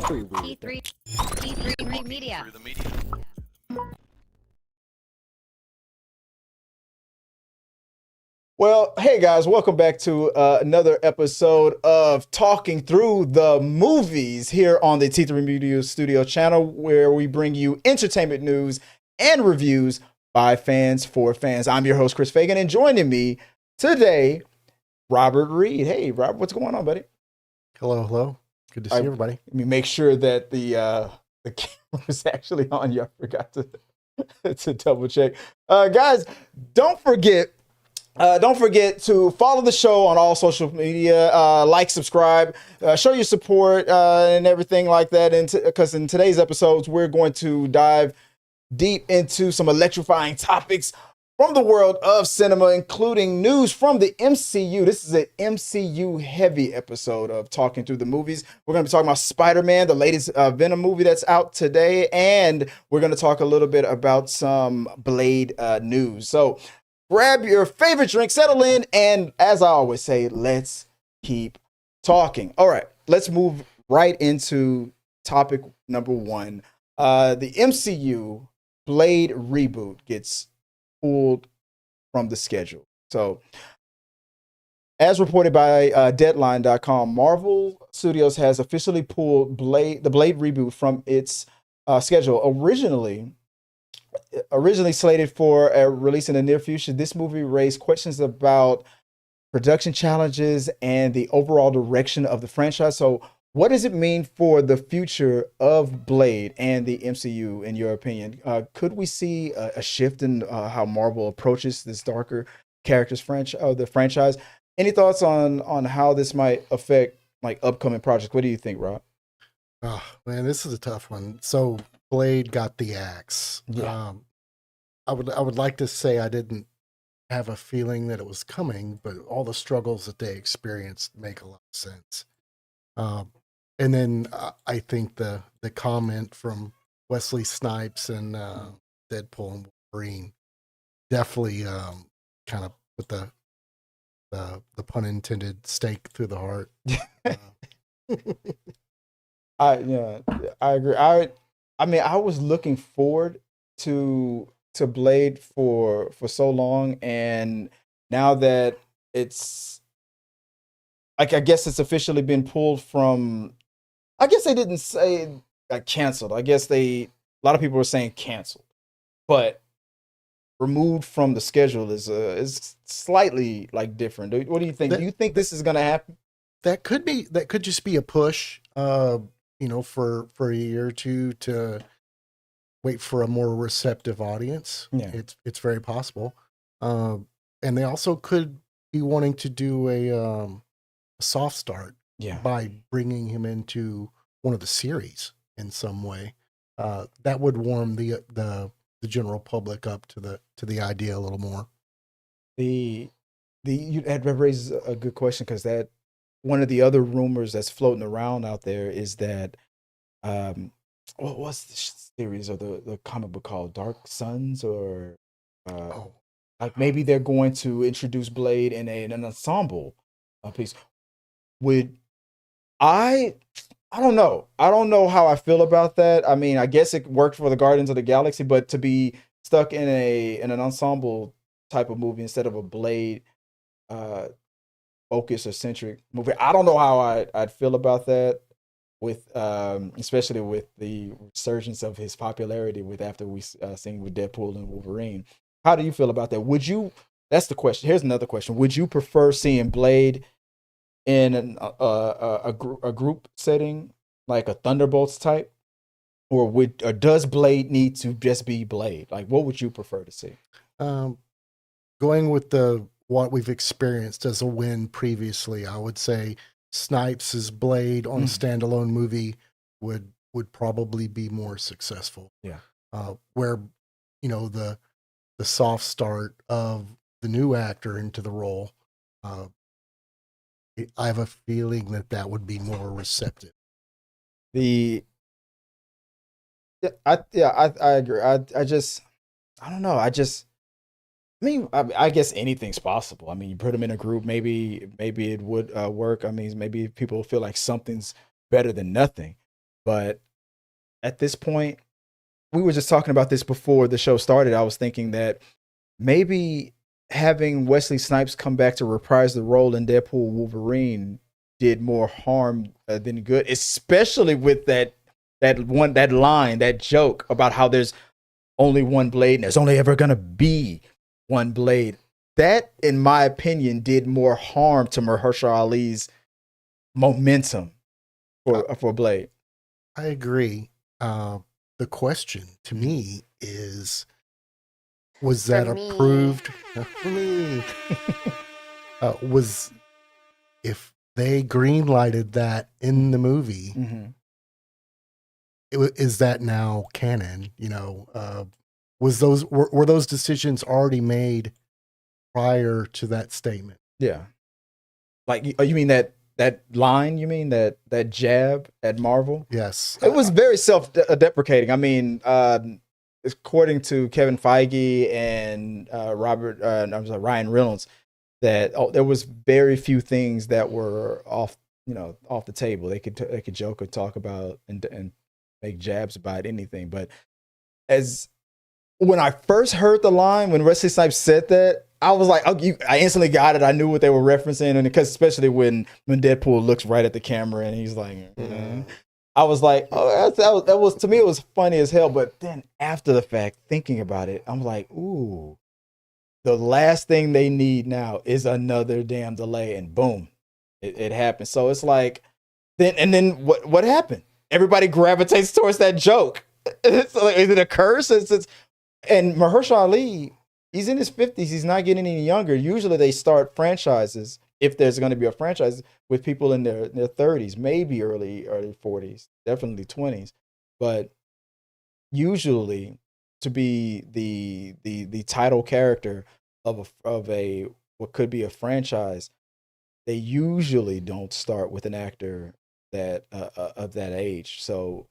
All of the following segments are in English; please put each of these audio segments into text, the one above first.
T3 T3 Media. Well, hey guys, welcome back to another episode of Talking Through the Movies here on the T3 Media Studio channel, where we bring you entertainment news and reviews by fans for fans. I'm your host, Chris Fagan, and joining me today, Robert Reed. Hey, Robert, what's going on, buddy? Hello. Good to see everybody. Let me make sure that the camera is actually on you. I forgot to double check. Guys, don't forget to follow the show on all social media, like, subscribe, show your support, and everything like that. And because in today's episodes, we're going to dive deep into some electrifying topics from the world of cinema, including news from the MCU. This is an MCU heavy episode of Talking Through the Movies. We're going to be talking about Spider-Man, the latest Venom movie that's out today, and we're going to talk a little bit about some Blade news. So grab your favorite drink, settle in, and as I always say, let's keep talking. All right, let's move right into topic number one. The MCU Blade reboot gets pulled from the schedule. So, as reported by Deadline.com, Marvel Studios has officially pulled the Blade reboot from its schedule. Originally slated for a release in the near future, this movie raised questions about production challenges and the overall direction of the franchise. So, what does it mean for the future of Blade and the MCU, in your opinion? Could we see a shift in how Marvel approaches this darker characters the franchise? Any thoughts on how this might affect like upcoming projects? What do you think, Rob? Oh man, this is a tough one. So Blade got the axe. Yeah. I would like to say I didn't have a feeling that it was coming, but all the struggles that they experienced make a lot of sense. And then I think the comment from Wesley Snipes and Deadpool and Wolverine definitely kind of put the pun intended stake through the heart. I agree. I mean, I was looking forward to Blade for so long, and now that it's like, I guess it's officially been pulled from. I guess they didn't say canceled. I guess a lot of people were saying canceled, but removed from the schedule is slightly like different. What do you think? Do you think this is gonna happen? That could just be a push, for a year or two to wait for a more receptive audience. Yeah. It's very possible. And they also could be wanting to do a soft start by bringing him into one of the series in some way. That would warm the general public up to the idea a little more. You had raised a good question, because that one of the other rumors that's floating around out there is that what was the series or the comic book called, Dark Suns, or like maybe they're going to introduce Blade in an ensemble piece. I don't know. I don't know how I feel about that. I mean, I guess it worked for the Guardians of the Galaxy, but to be stuck in an ensemble type of movie instead of a Blade focus or centric movie, I don't know how I'd feel about that. With especially with the resurgence of his popularity after we seen with Deadpool and Wolverine. How do you feel about that? That's the question. Here's another question. Would you prefer seeing Blade in a group setting, like a Thunderbolts type, or does Blade need to just be Blade? Like, what would you prefer to see? Going with what we've experienced as a win previously, I would say Snipes' Blade on a standalone movie would probably be more successful. Yeah. Where the soft start of the new actor into the role, I have a feeling that would be more receptive. I agree. I don't know. I mean, I guess anything's possible. I mean, you put them in a group, maybe it would work. I mean, maybe people feel like something's better than nothing. But at this point, we were just talking about this before the show started. I was thinking that maybe having Wesley Snipes come back to reprise the role in Deadpool Wolverine did more harm than good, especially with that line, that joke about how there's only one blade and there's only ever gonna be one blade. That, in my opinion, did more harm to Mahershala Ali's momentum for Blade. I agree. The question to me is, was that approved for me? Was, if they greenlighted that in the movie, is that now canon? You know, were those decisions already made prior to that statement? Yeah. Like, you mean that line? You mean that jab at Marvel? Yes. It was very self-deprecating. I mean, according to Kevin Feige and Ryan Reynolds, that there was very few things that were off the table. They could joke or talk about and make jabs about anything. But when I first heard the line, when Wesley Snipes said that, I was like, I instantly got it. I knew what they were referencing, and because especially when Deadpool looks right at the camera and he's like, I was like, oh, that was to me, it was funny as hell. But then after the fact, thinking about it, I'm like, ooh, the last thing they need now is another damn delay, and boom, it happened. So it's like, then what happened? Everybody gravitates towards that joke. It's like, is it a curse? And Mahershala Ali, he's in his 50s. He's not getting any younger. Usually they start franchises, if there's going to be a franchise, with people in their 30s, maybe early 40s, definitely 20s. But usually, to be the title character of a what could be a franchise, they usually don't start with an actor that of that age. So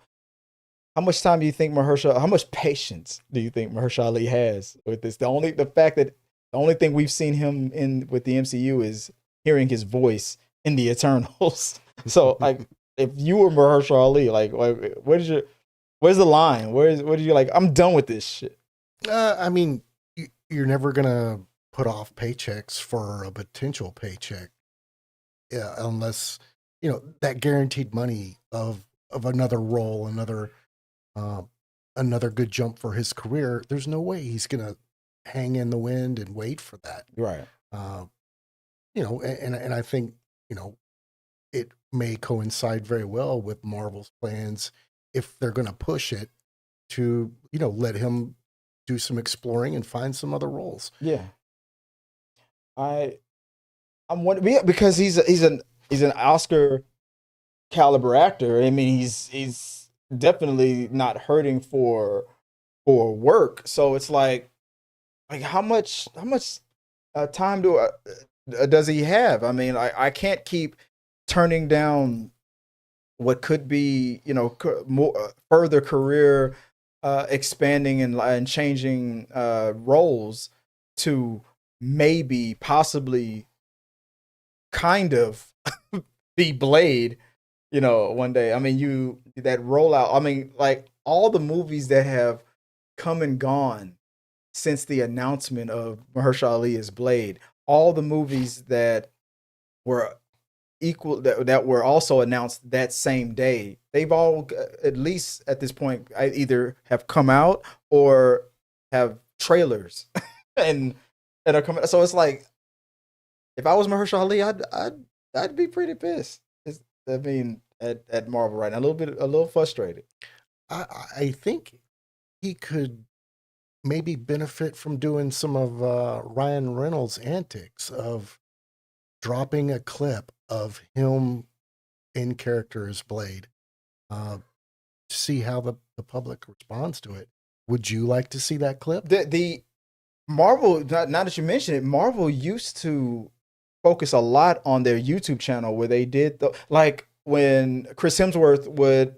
how much time do you think how much patience do you think Mahershala Ali has with this? The only thing we've seen him in with the MCU is hearing his voice in the Eternals. So like, if you were Mahershala Ali, like where's the line? What are you like? I'm done with this shit. I mean, you're never gonna put off paychecks for a potential paycheck, unless that guaranteed money of another role, another good jump for his career. There's no way he's gonna hang in the wind and wait for that, right? And I think it may coincide very well with Marvel's plans, if they're going to push it, to let him do some exploring and find some other roles. Yeah, I'm wondering, because he's an Oscar caliber actor. I mean, he's definitely not hurting for work. So it's like how much time does he have? I mean, I can't keep turning down what could be more further career expanding and changing roles to maybe possibly kind of be Blade one day. I mean, that rollout, I mean, like, all the movies that have come and gone since the announcement of Mahershala Ali as Blade, all the movies that were that were also announced that same day, they've all, at least at this point, either have come out or have trailers and are coming. So it's like, if I was Mahershala Ali, I'd be pretty pissed. I mean, at Marvel right now, a little frustrated. I think he could maybe benefit from doing some of Ryan Reynolds' antics of dropping a clip of him in character as Blade, to see how the public responds to it. Would you like to see that clip? The Marvel, now that you mention it, Marvel used to focus a lot on their YouTube channel, where they did like when Chris Hemsworth would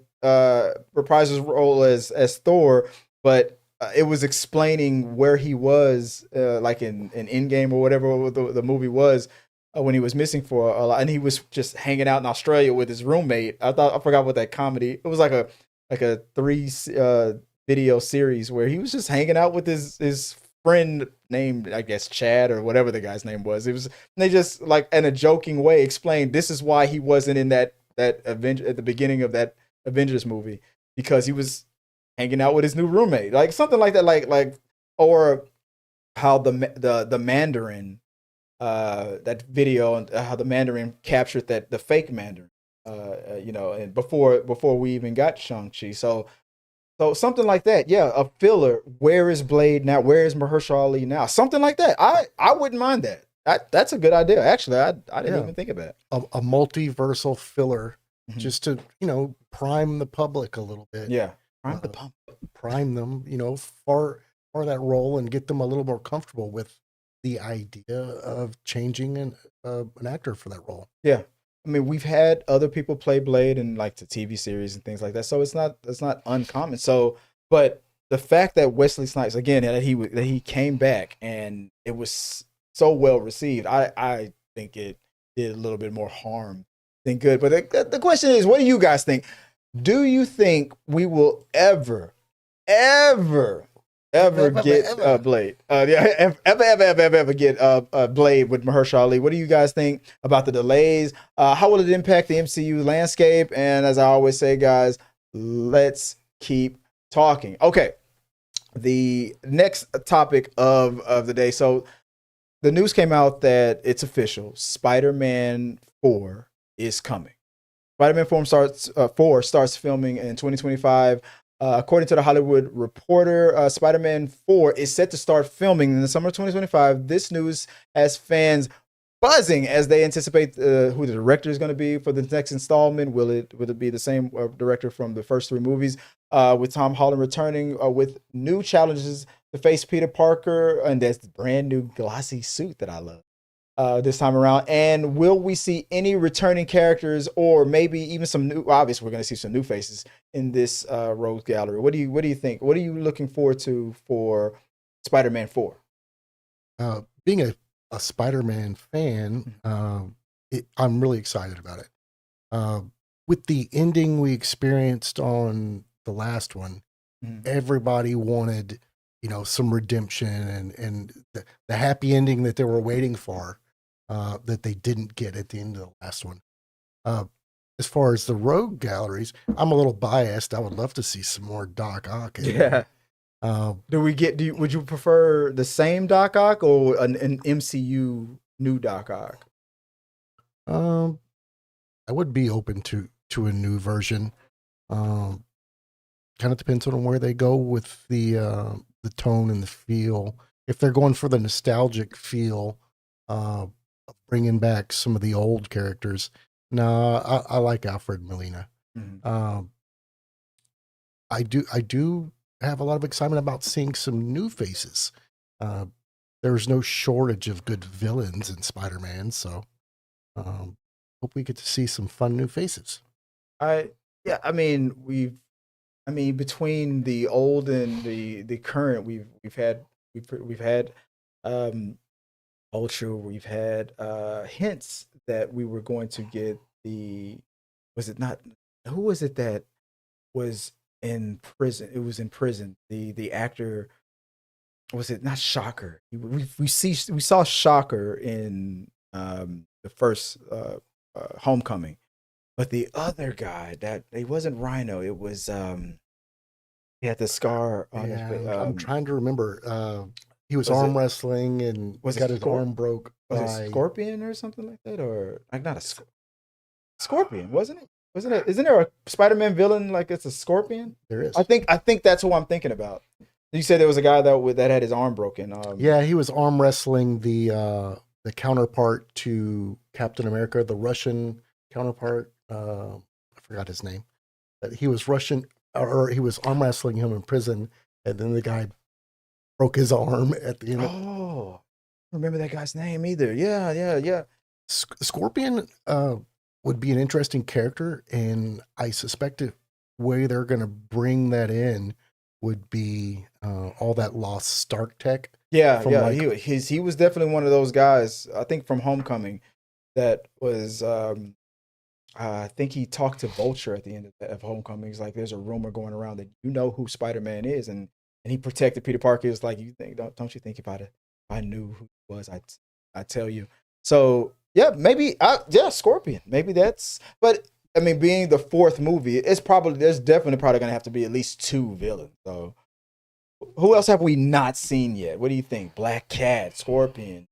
reprise his role as Thor, but it was explaining where he was, like in Endgame or whatever the movie was, when he was missing for a lot, and he was just hanging out in Australia with his roommate. I forgot what that comedy. It was like a three video series where he was just hanging out with his friend named, I guess, Chad or whatever the guy's name was. It was, and they just like in a joking way explained this is why he wasn't in that Avenger at the beginning of that Avengers movie, because he was hanging out with his new roommate, like something like that, like or how the Mandarin, that video, and how the Mandarin captured the fake Mandarin, and before we even got Shang-Chi. So something like that, yeah, a filler. Where is Blade now? Where is Mahershala Ali now? Something like that. I wouldn't mind that. That's a good idea. Actually, I didn't even think about it. A multiversal filler, Mhm. just to prime the public a little bit. Yeah, prime the pump. Prime them, for that role, and get them a little more comfortable with the idea of changing an actor for that role. Yeah. I mean, we've had other people play Blade in like the TV series and things like that, so it's not uncommon. So, but the fact that Wesley Snipes, again, that he came back and it was so well received, I think it did a little bit more harm than good. But the question is, what do you guys think? Do you think we will ever get Blade? Ever get Blade with Mahershala Ali? What do you guys think about the delays? How will it impact the MCU landscape? And as I always say, guys, let's keep talking. Okay, the next topic of the day. So the news came out that it's official. Spider-Man 4 is coming. Spider-Man 4 starts filming in 2025. According to the Hollywood Reporter, Spider-Man 4 is set to start filming in the summer of 2025. This news has fans buzzing as they anticipate who the director is going to be for the next installment. Will it be the same director from the first three movies, with Tom Holland returning with new challenges to face Peter Parker and that's the brand new glossy suit that I love this time around? And will we see any returning characters, or maybe even some new? Obviously, we're going to see some new faces in this rogue gallery. What do you think? What are you looking forward to for Spider-Man 4? Being a Spider-Man fan, I'm really excited about it. With the ending we experienced on the last one, everybody wanted, some redemption and the happy ending that they were waiting for, that they didn't get at the end of the last one. As far as the rogue galleries, I'm a little biased. I would love to see some more Doc Ock. Yeah. Would you prefer the same Doc Ock or an MCU new Doc Ock? I would be open to a new version. Kind of depends on where they go with the tone and the feel. If they're going for the nostalgic feel, bringing back some of the old characters, no, I like Alfred Molina. I do have a lot of excitement about seeing some new faces. There's no shortage of good villains in Spider-Man, so hope we get to see some fun new faces. Between the old and the current, we've had Ultra, we've had hints that we were going to get who was it that was in prison? It was in prison. The actor, was it not Shocker? We saw Shocker in the first Homecoming, but the other guy, that it wasn't Rhino. It was he had the scar on his face. I'm trying to remember. He was Was arm it- wrestling and was it got his Scorp- arm broke Was by it Scorpion or something like that, or like not a Scorpion? Wasn't it? Wasn't it? Isn't there a Spider-Man villain like it's a Scorpion? There is. I think that's who I'm thinking about. You said there was a guy that had his arm broken. Yeah, he was arm wrestling the counterpart to Captain America, the Russian counterpart. I forgot his name. But he was Russian, or he was arm wrestling him in prison, and then the guy broke his arm at the end. Oh, I don't remember that guy's name either. Yeah. Scorpion would be an interesting character, and I suspect the way they're going to bring that in would be all that lost Stark tech. Yeah. He was definitely one of those guys. I think from Homecoming, that was I think he talked to Vulture at the end of Homecoming. He's like, "There's a rumor going around that you know who Spider-Man is," and he protected Peter Parker. It's like, "You think don't you think if I knew who he was, I'd tell you." So yeah, maybe yeah, Scorpion. Maybe that's. But I mean, being the fourth movie, there's definitely probably gonna have to be at least two villains. So who else have we not seen yet? What do you think? Black Cat, Scorpion.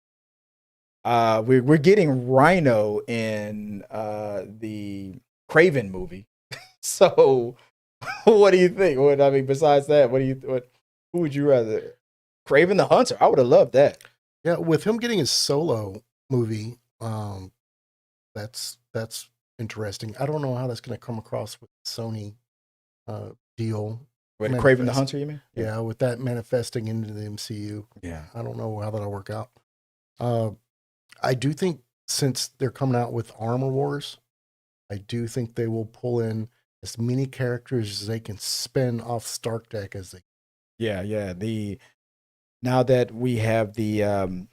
We're getting Rhino in the Craven movie. So, what do you think? I mean, besides that, who would you rather? Craven the Hunter. I would have loved that. Yeah, with him getting his solo movie, that's interesting. I don't know how that's going to come across with Sony deal. With Craven the Hunter, you mean? Yeah, with that manifesting into the MCU. Yeah, I don't know how that'll work out. I do think since they're coming out with Armor Wars, I do think they will pull in as many characters as they can spin off Stark Deck as they. Yeah. Now that we have the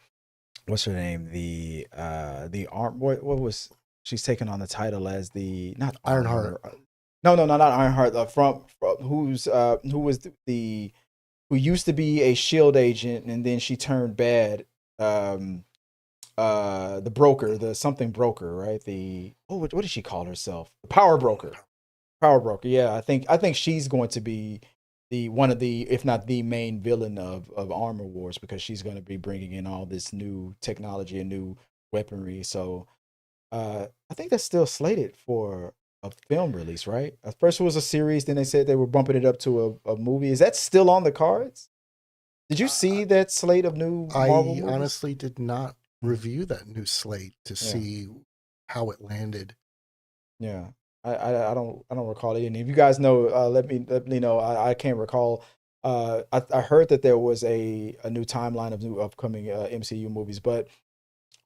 what's her name? The arm. What was she's taking on the title as the not Ironheart. No, not Ironheart. From who used to be a Shield agent and then she turned bad. The broker, the something broker, right? What did she call herself? The power broker. Power broker. Yeah, I think she's going to be one of the, if not the main villain of Armor Wars, because she's going to be bringing in all this new technology and new weaponry. So I think that's still slated for a film release, right? At first it was a series, then they said they were bumping it up to a movie. Is that still on the cards? Did you see that slate of new Marvel movies? Honestly did not review that new slate to see how it landed. Yeah. I don't recall it. And if you guys know, let me know. I can't recall. I heard that there was a new timeline of new upcoming MCU movies, but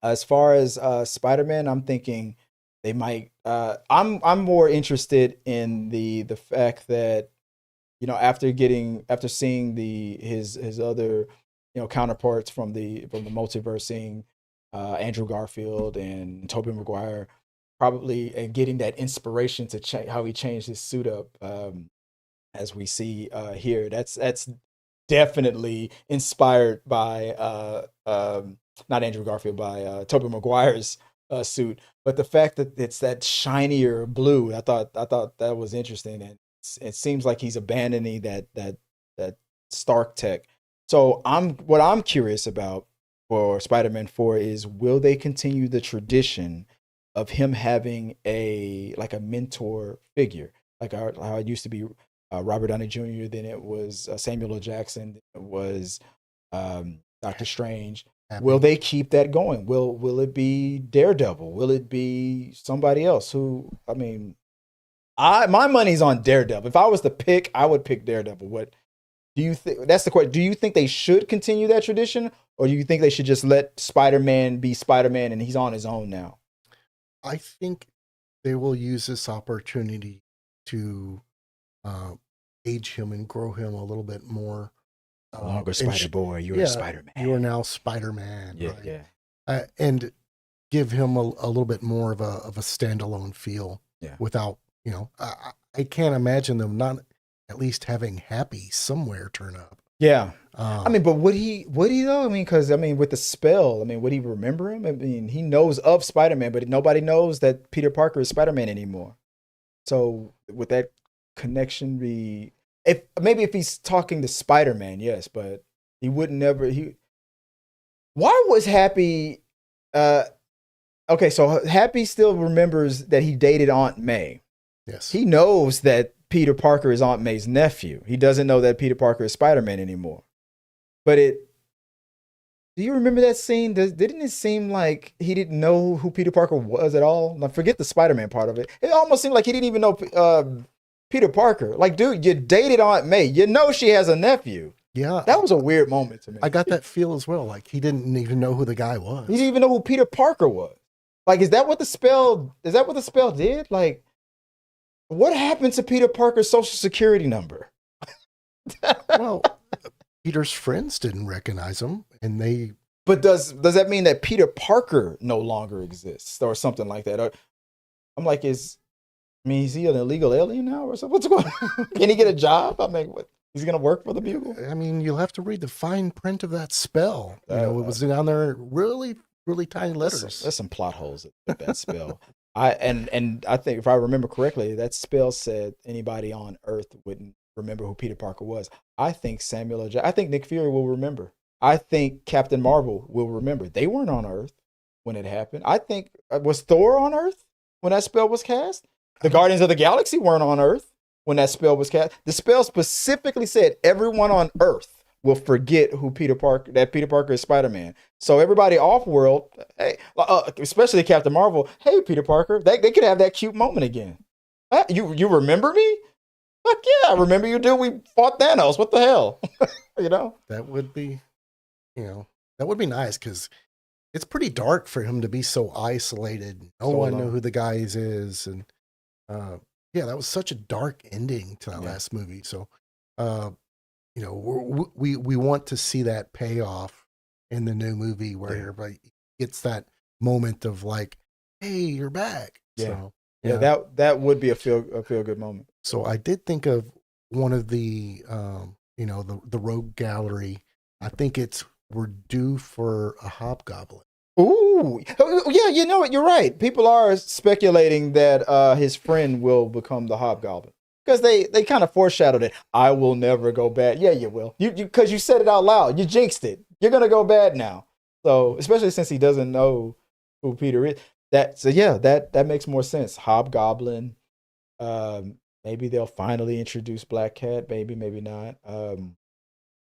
as far as Spider-Man, I'm thinking they might. I'm more interested in the fact that, you know, after seeing his other, you know, counterparts from the multiverse, seeing Andrew Garfield and Tobey Maguire, probably, and getting that inspiration to change how he changed his suit up, as we see here. That's definitely inspired by not Andrew Garfield, by Tobey Maguire's suit, but the fact that it's that shinier blue, I thought that was interesting, and it seems like he's abandoning that Stark tech. So what I'm curious about for Spider-Man 4 is, will they continue the tradition of him having a mentor figure, like how it used to be Robert Downey Jr., then it was Samuel L. Jackson, then it was Doctor Strange. Will they keep that going? Will it be Daredevil? Will it be somebody else? Who, I mean, my money's on Daredevil. If I was to pick, I would pick Daredevil. What do you think? That's the question. Do you think they should continue that tradition, or do you think they should just let Spider-Man be Spider-Man and he's on his own now? I think they will use this opportunity to age him and grow him a little bit more. No longer Spider-Boy, you're a Spider-Man. You are now Spider-Man. Yeah, right? yeah. And give him a little bit more of a standalone feel. Yeah. Without, you know, I can't imagine them not at least having Happy somewhere turn up. Yeah. I mean, but would he though? I mean, because with the spell, would he remember him? I mean, he knows of Spider-Man, but nobody knows that Peter Parker is Spider-Man anymore. So would that connection be, if he's talking to Spider-Man, yes, but he would never. Why was Happy? Okay, so Happy still remembers that he dated Aunt May. Yes, he knows that Peter Parker is Aunt May's nephew. He doesn't know that Peter Parker is Spider-Man anymore. But do you remember that scene? Didn't it seem like he didn't know who Peter Parker was at all? Now, forget the Spider-Man part of it. It almost seemed like he didn't even know Peter Parker. Like, dude, you dated Aunt May. You know she has a nephew. Yeah. That was a weird moment to me. I got that feel as well. Like, he didn't even know who the guy was. He didn't even know who Peter Parker was. Like, is that what the spell did? Like, what happened to Peter Parker's social security number? Well, Peter's friends didn't recognize him, and they But does that mean that Peter Parker no longer exists or something like that? I'm like, is he an illegal alien now or something? What's going on? Can he get a job? I mean, what? He's gonna work for the Bugle? I mean, you'll have to read the fine print of that spell. It was down there really, really tiny letters. There's some plot holes with that spell. And I think if I remember correctly, that spell said anybody on Earth wouldn't remember who Peter Parker was. I think I think Nick Fury will remember. I think Captain Marvel will remember. They weren't on Earth when it happened. I think was Thor on Earth when that spell was cast? The Guardians of the Galaxy weren't on Earth when that spell was cast. The spell specifically said everyone on Earth will forget who Peter Parker is Spider-Man. So everybody off-world, hey, especially Captain Marvel, hey, Peter Parker, they could have that cute moment again. You remember me? Fuck yeah, I remember you, dude. We fought Thanos. What the hell? That would be, that would be nice because it's pretty dark for him to be so isolated. No one knew who the guy is. And that was such a dark ending to that last movie. So, we want to see that payoff in the new movie where everybody gets that moment of like, hey, you're back. Yeah. So, that would be a feel good moment. So I did think of one of the the Rogue Gallery. I think we're due for a Hobgoblin. Ooh, yeah, you know what? You're right. People are speculating that his friend will become the Hobgoblin because they kind of foreshadowed it. I will never go bad. Yeah, you will. Because you said it out loud. You jinxed it. You're gonna go bad now. So especially since he doesn't know who Peter is. That makes more sense. Hobgoblin. Maybe they'll finally introduce Black Cat. Maybe not.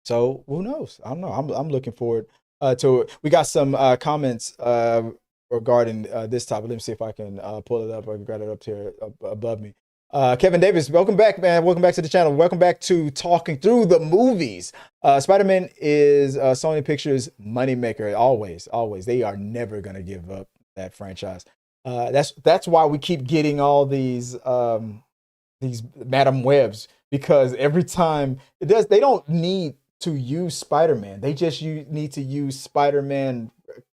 So who knows? I don't know. I'm looking forward to it. We got some comments regarding this topic. Let me see if I can pull it up. I've got it up here above me. Kevin Davis, welcome back, man. Welcome back to the channel. Welcome back to Talking Through the Movies. Spider-Man is Sony Pictures' moneymaker. Always. They are never going to give up that franchise. That's why we keep getting all these Madam Webs, because every time they don't need to use Spider-Man. They just need to use Spider-Man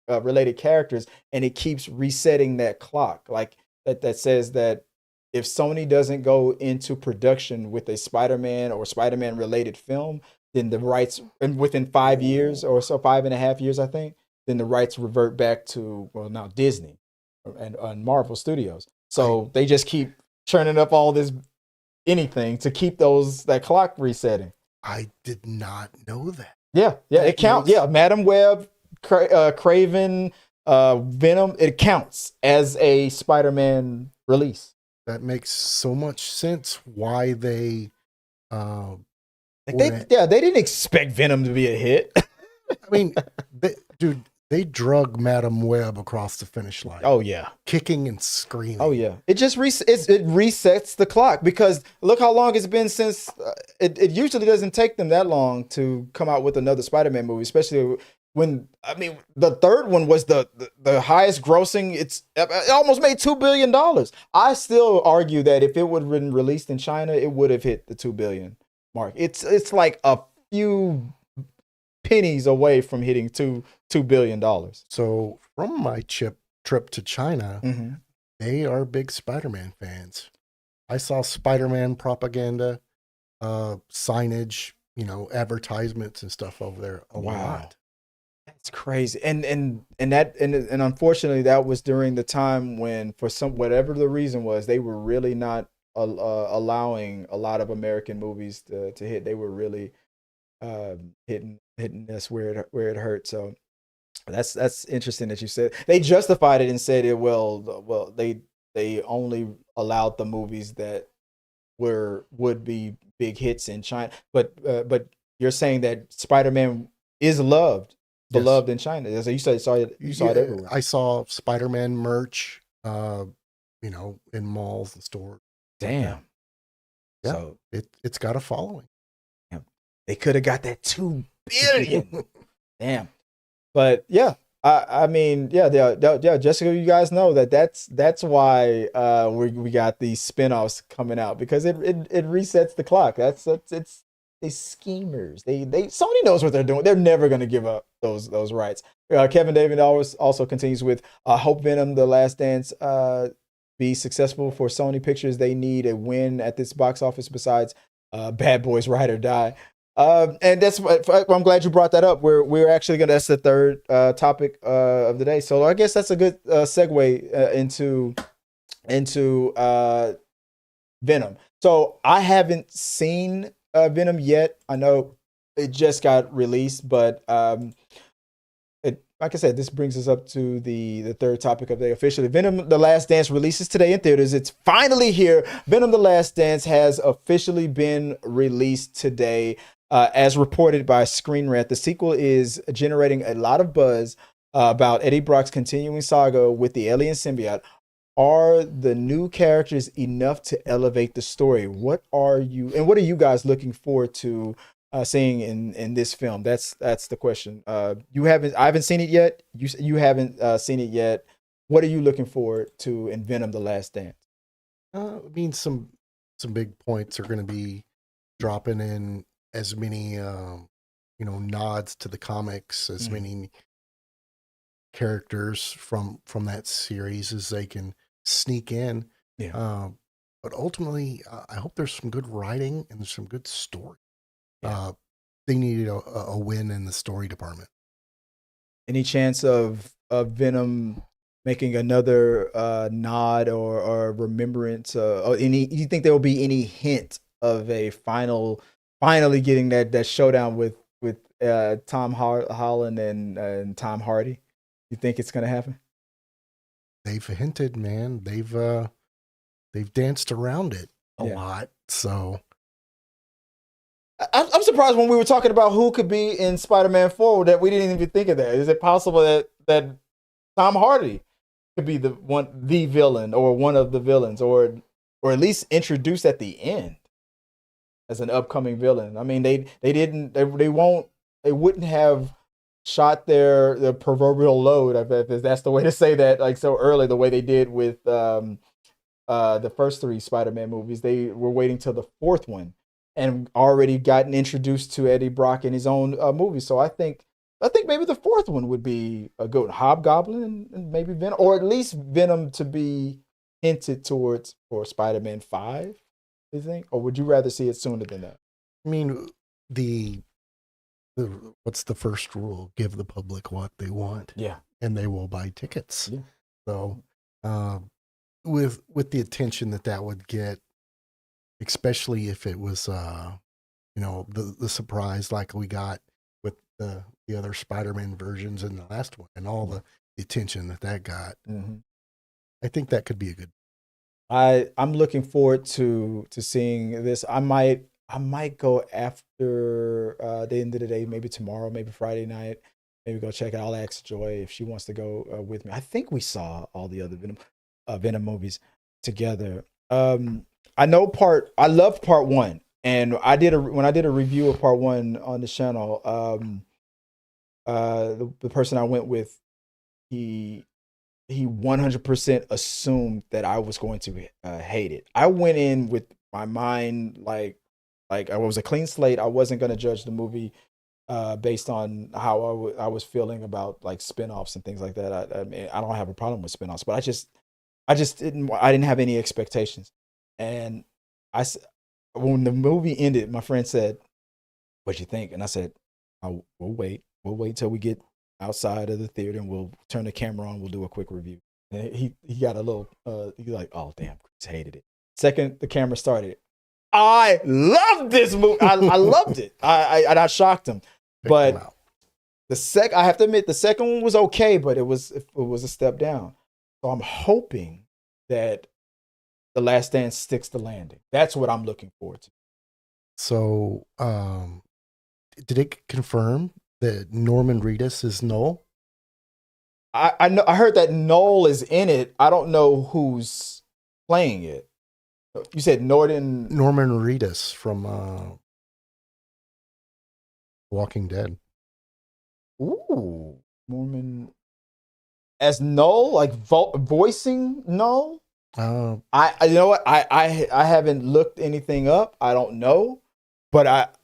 related characters, and it keeps resetting that clock. Like that says that if Sony doesn't go into production with a Spider-Man or Spider-Man related film, then the rights, and within 5 years or so, 5.5 years, I think, then the rights revert back to, now Disney and Marvel Studios. So they just keep churning up all this anything to keep that clock resetting. I did not know that. Yeah, it counts. Yeah, Madam Web, Craven, Venom, it counts as a Spider-Man release. That makes so much sense why they they didn't expect Venom to be a hit. I mean, they drug Madam Web across the finish line. Oh yeah, kicking and screaming. Oh yeah, it just it resets the clock, because look how long it's been since. It usually doesn't take them that long to come out with another Spider-Man movie, especially when, I mean, the third one was the highest grossing. It almost made $2 billion. I still argue that if it would have been released in China, it would have hit the $2 billion mark. It's like a few pennies away from hitting $2 billion. So from my trip to China, they are big Spider-Man fans. I saw Spider-Man propaganda, signage, advertisements and stuff over there a lot. That's crazy. And unfortunately that was during the time when, for whatever the reason was, they were really not allowing a lot of American movies to hit. They were really hitting us where it hurt. So that's interesting that you said they justified it and said it. Well, they only allowed the movies that would be big hits in China. But you're saying that Spider-Man is beloved in China. So you saw it everywhere. I saw Spider-Man merch, in malls and stores. Damn. Yeah. So it's got a following. They could have got that $2 billion. Damn. But yeah, I mean, Jessica, you guys know that's why we got these spinoffs coming out, because it resets the clock. It's they schemers. They Sony knows what they're doing. They're never gonna give up those rights. Kevin David also continues with hope Venom: The Last Dance be successful for Sony Pictures. They need a win at this box office besides Bad Boys Ride or Die. And that's what I'm glad you brought that up. We're actually gonna, that's the third topic of the day. So I guess that's a good segue into Venom. So I haven't seen Venom yet. I know it just got released, but like I said, this brings us up to the third topic of the day. Officially, Venom: The Last Dance releases today in theaters. It's finally here. Venom: The Last Dance has officially been released today. As reported by Screen Rant, the sequel is generating a lot of buzz about Eddie Brock's continuing saga with the alien symbiote. Are the new characters enough to elevate the story? What are you guys looking forward to seeing in this film? That's the question. I haven't seen it yet. You haven't seen it yet. What are you looking forward to in Venom: The Last Dance? I mean, some big points are going to be dropping in as many nods to the comics, as many characters from that series as they can sneak in. Yeah. But ultimately, I hope there's some good writing and there's some good story. Yeah. They needed a win in the story department. Any chance of Venom making another nod or remembrance? Or you think there will be any hint of a finally getting that showdown with Tom Holland and Tom Hardy? You think it's gonna happen? They've hinted, man. They've danced around it a lot. So I'm surprised when we were talking about who could be in Spider-Man 4 that we didn't even think of that. Is it possible that Tom Hardy could be the villain or one of the villains, or at least introduced at the end as an upcoming villain? I mean, they wouldn't have shot their proverbial load, if that's the way to say that, like so early, the way they did with the first three Spider-Man movies. They were waiting till the fourth one and already gotten introduced to Eddie Brock in his own movie. So I think maybe the fourth one would be a good one. Hobgoblin and maybe Venom, or at least Venom to be hinted towards for Spider-Man 5, you think? Or would you rather see it sooner than that? I mean, the what's the first rule? Give the public what they want. Yeah. And they will buy tickets. Yeah. So with the attention that would get, especially if it was the surprise like we got with the other Spider-Man versions in the last one, and all the attention that got. I think that could be a good. I'm looking forward to seeing this. I might go after the end of the day, maybe tomorrow, maybe Friday night. Maybe go check it out. I'll ask Joy if she wants to go with me. I think we saw all the other Venom movies together. I loved part one, and when I did a review of part one on the channel, the person I went with, he 100% assumed that I was going to hate it. I went in with my mind like I was a clean slate. I wasn't going to judge the movie based on how I was feeling about like spinoffs and things like that. I mean, I don't have a problem with spinoffs, but I didn't have any expectations. And when the movie ended, my friend said, "What'd you think?" And I said, we'll wait till we get outside of the theater and we'll turn the camera on. We'll do a quick review." And he got a little, he's like, "Oh damn, Chris hated it." Second, the camera started, I loved this movie. I loved it. I shocked him. But I have to admit, the second one was okay, but it was a step down. So I'm hoping that The Last Dance sticks the landing. That's what I'm looking forward to. So, did it confirm that Norman Reedus is Null? I know. I heard that Noel is in it. I don't know who's playing it. You said Norman Reedus from Walking Dead. Ooh, Norman as Null, like voicing Null. I you know what, I haven't looked anything up. I don't know, but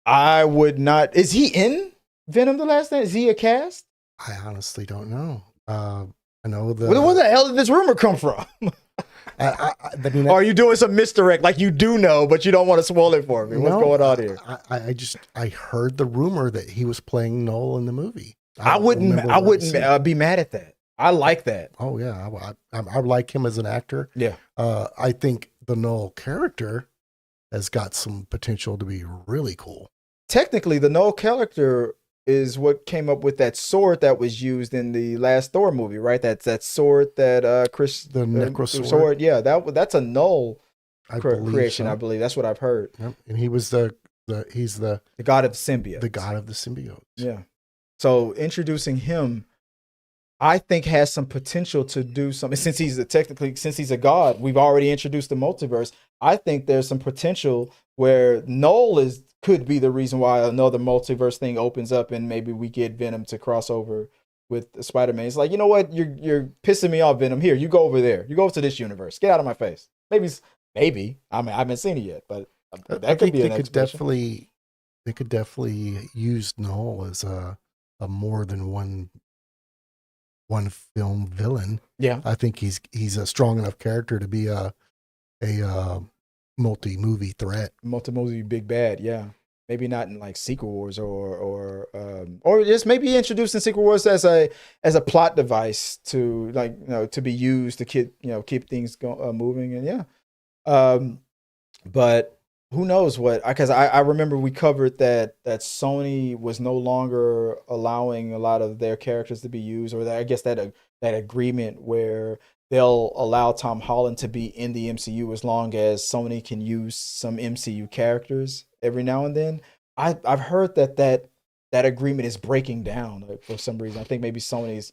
I would not. Is he in Venom the Last Dance? Is he a cast? I honestly don't know. I know Where the hell did this rumor come from? I mean, Or are you doing some misdirect? Like you do know, but you don't want to spoil it for me. What's going on here? I heard the rumor that he was playing Noel in the movie. I wouldn't be mad at that. I like that. Oh yeah, I like him as an actor. Yeah. I think the Noel character has got some potential to be really cool. Technically, the Noel character is what came up with that sword that was used in the last Thor movie, right? That's that sword that Chris the Necrosword. Sword. Yeah, that's a Noel creation. So. I believe that's what I've heard. Yep. And he was he's the god of the symbiote. The god of the symbiote. Yeah. So introducing him, I think, has some potential to do something. Since he's a god, we've already introduced the multiverse. I think there's some potential where Noel could be the reason why another multiverse thing opens up, and maybe we get Venom to cross over with Spider-Man. It's like, you know what? You're pissing me off, Venom. Here, you go over there. You go to this universe. Get out of my face. Maybe. I mean, I haven't seen it yet, but that could be an explanation. They could definitely use Noel as a more than one film villain. Yeah, I think he's a strong enough character to be a multi-movie threat, multi-movie big bad. Yeah, maybe not in like Secret Wars or just maybe introduced in Secret Wars as a plot device to, like, to be used to keep things moving. And yeah, but who knows what? Because I remember we covered that Sony was no longer allowing a lot of their characters to be used, or I guess that agreement where they'll allow Tom Holland to be in the MCU as long as Sony can use some MCU characters every now and then. I've heard that agreement is breaking down for some reason. I think maybe Sony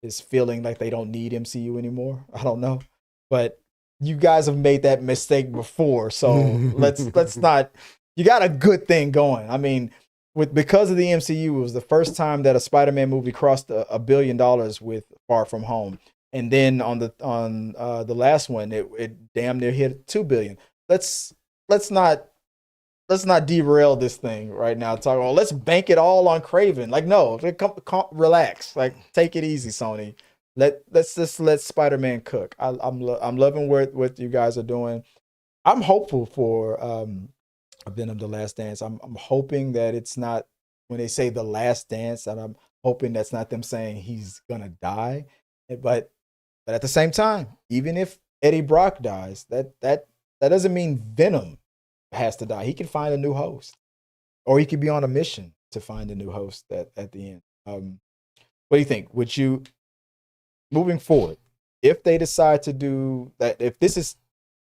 is feeling like they don't need MCU anymore. I don't know, but you guys have made that mistake before, so let's not. You got a good thing going. I mean, because of the MCU, it was the first time that a Spider-Man movie crossed $1 billion with Far From Home, and then on the last one, it damn near hit $2 billion. Let's not derail this thing right now. Let's bank it all on Craven. Like, no, relax. Like, take it easy, Sony. Let's just let Spider-Man cook. I'm loving what you guys are doing. I'm hopeful for Venom: The Last Dance. I'm hoping that it's not, when they say the last dance, and I'm hoping that's not them saying he's gonna die. But at the same time, even if Eddie Brock dies, that doesn't mean Venom has to die. He can find a new host, or he could be on a mission to find a new host at the end. What do you think? Would you? Moving forward, if they decide to do that, if this is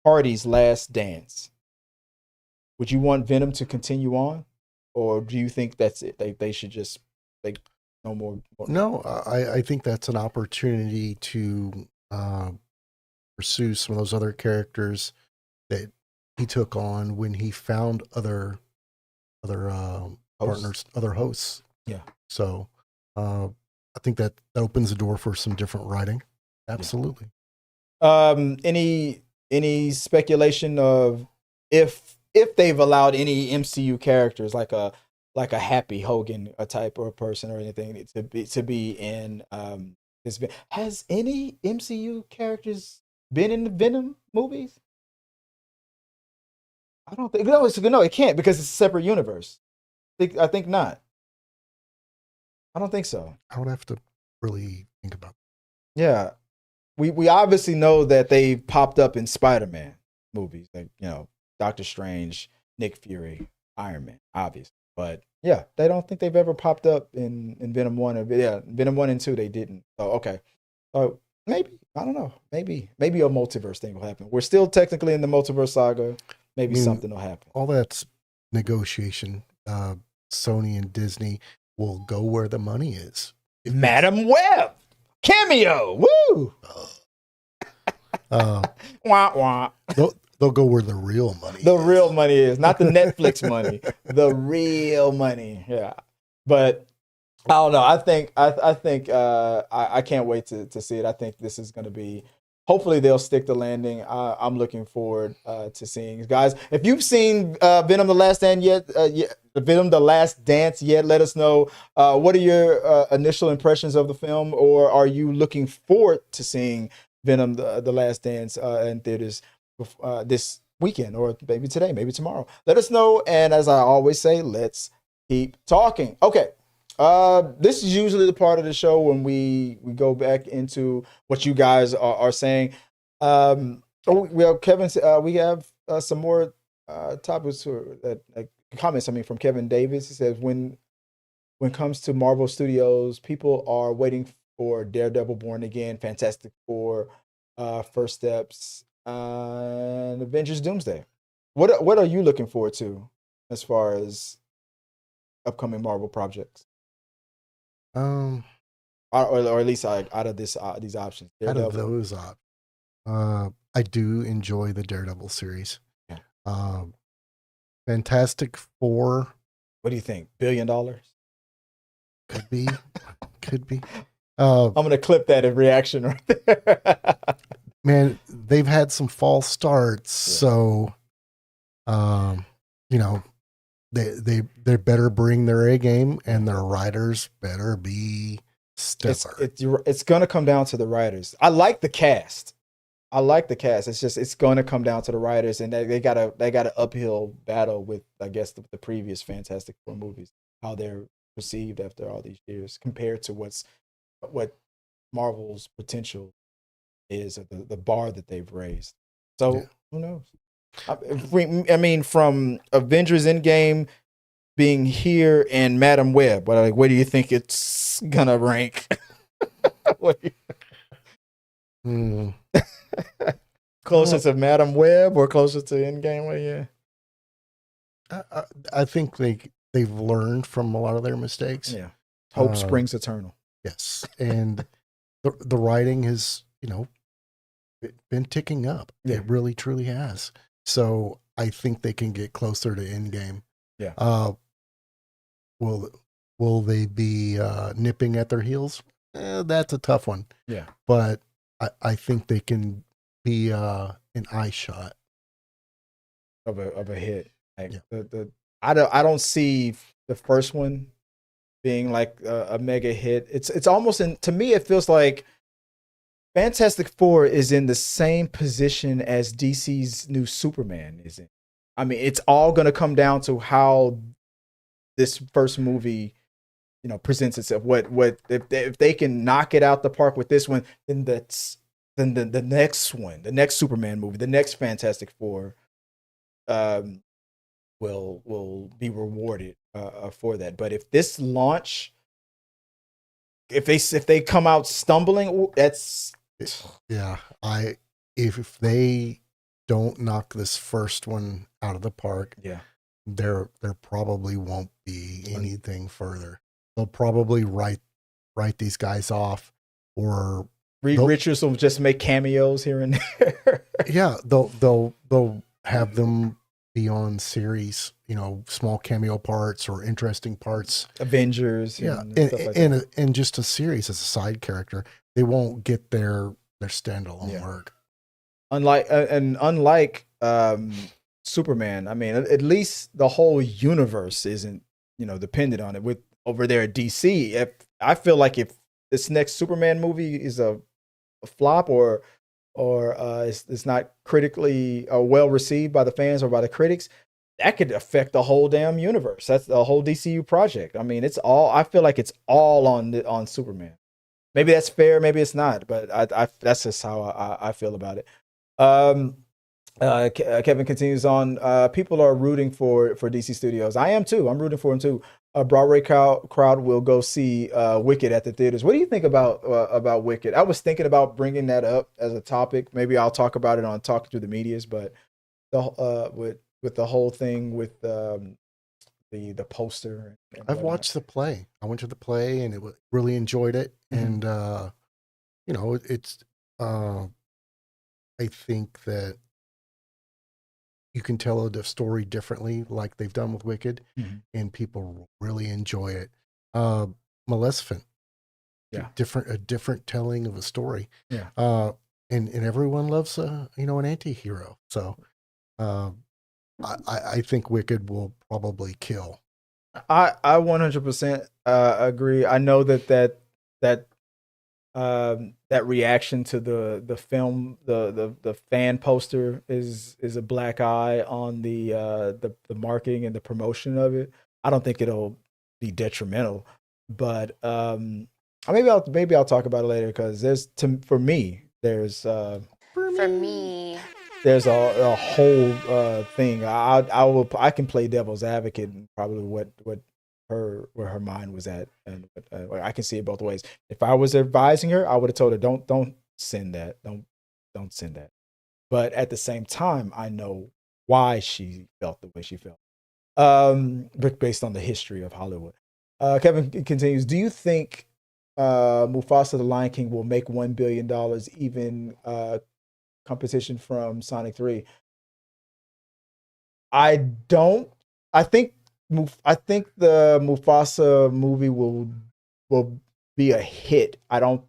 Hardy's last dance, would you want Venom to continue on, or do you think that's it? They should just no more. No, I think that's an opportunity to pursue some of those other characters that he took on when he found other partners, other hosts. Yeah. So. I think that opens the door for some different writing. Absolutely. Any speculation of if they've allowed any MCU characters like a Happy Hogan, a type or a person or anything to be in this? Has any MCU characters been in the Venom movies? I don't think. No, it can't, because it's a separate universe. I think not. I don't think so. I would have to really think about that. Yeah. We obviously know that they popped up in Spider-Man movies, like, Doctor Strange, Nick Fury, Iron Man, obviously. But yeah, they don't think they've ever popped up in Venom 1. Venom 1 and 2 they didn't. So okay. Maybe, I don't know. Maybe a multiverse thing will happen. We're still technically in the multiverse saga. Maybe something will happen. All that's negotiation. Sony and Disney will go where the money is. Madam Web cameo, woo! Wah wah. They'll go where the real money. Real money is, not the Netflix money. The real money, yeah. But I don't know. I think I can't wait to see it. I think this is going to be hopefully they'll stick the landing. I'm looking forward to seeing, guys. If you've seen Venom: The Last Dance yet, Venom: The Last Dance yet, let us know. What are your initial impressions of the film, or are you looking forward to seeing Venom: The Last Dance in theaters this weekend, or maybe today, maybe tomorrow? Let us know. And as I always say, let's keep talking. Okay. This is usually the part of the show when we go back into what you guys are saying. Well, Kevin, we have some more topics comments. I mean, from Kevin Davis. He says when it comes to Marvel Studios, people are waiting for Daredevil, Born Again, Fantastic Four, First Steps, and Avengers: Doomsday. What are you looking forward to as far as upcoming Marvel projects? Um, Or at least out of these options. out of those I do enjoy the Daredevil series. Yeah. Fantastic Four. What do you think? $1 billion? Could be. Could be. I'm gonna clip that in reaction right there. Man, they've had some false starts, so you know, they better bring their A game, and their writers better be stellar. It's gonna come down to the writers. I like the cast. It's just it's going to come down to the writers, and they got a uphill battle with, I guess, the previous Fantastic Four movies, how they're perceived after all these years compared to what Marvel's potential is, at the bar that they've raised. So who knows? I mean, from Avengers Endgame being here and Madam Web, where do you think it's gonna rank? Closer to Madam Web or closer to Endgame? Well, yeah. I think they've learned from a lot of their mistakes. Yeah. Hope springs eternal. Yes, and the writing has been ticking up. Yeah. It really truly has. So I think they can get closer to Endgame. Yeah. Will they be nipping at their heels? That's a tough one. Yeah. But I think they can be an eye shot of a hit. Like I don't see the first one being like a mega hit. It's almost to me it feels like Fantastic Four is in the same position as DC's new Superman is in. I mean, it's all going to come down to how this first movie, presents itself. What if they can knock it out the park with this one, then the next one, the next Superman movie, the next Fantastic Four, will be rewarded for that. But if this launch, if they come out stumbling, that's if they don't knock this first one out of the park, there probably won't be anything further. They'll probably write these guys off, or Reed Richards will just make cameos here and there. Yeah, they'll have them be on series, small cameo parts or interesting parts. Avengers, and stuff like that. And just a series as a side character. They won't get their standalone work. Unlike Superman, I mean, at least the whole universe isn't dependent on it. With over there at DC, I feel like if this next Superman movie is a flop or it's not critically well received by the fans or by the critics, that could affect the whole damn universe. That's the whole DCU project. I mean, I feel like it's all on Superman. Maybe that's fair, maybe it's not, but I that's just how I feel about it. Kevin continues on. People are rooting for DC Studios. I am too. I'm rooting for him too. Broadway crowd will go see Wicked at the theaters. What do you think about Wicked? I was thinking about bringing that up as a topic. Maybe I'll talk about it on Talking to the Medias, but with the whole thing with the poster. I've watched the play. I went to the play and really enjoyed it. Mm-hmm. And it's I think that you can tell the story differently, like they've done with Wicked, and people really enjoy it. Maleficent, a different telling of a story. and everyone loves an anti-hero. So I think Wicked will probably kill. I 100% agree. I know that that reaction to the film, the fan poster is a black eye on the marketing and the promotion of it. I don't think it'll be detrimental, but maybe I'll talk about it later because for me For me, there's a whole thing. I can play devil's advocate and probably what where her mind was at, and I can see it both ways. If I was advising her, I would have told her don't send that, don't send that. But at the same time, I know why she felt the way she felt, but based on the history of Hollywood. Kevin continues. Do you think Mufasa the Lion King will make $1 billion, even competition from Sonic 3? I don't. I think the Mufasa movie will be a hit. I don't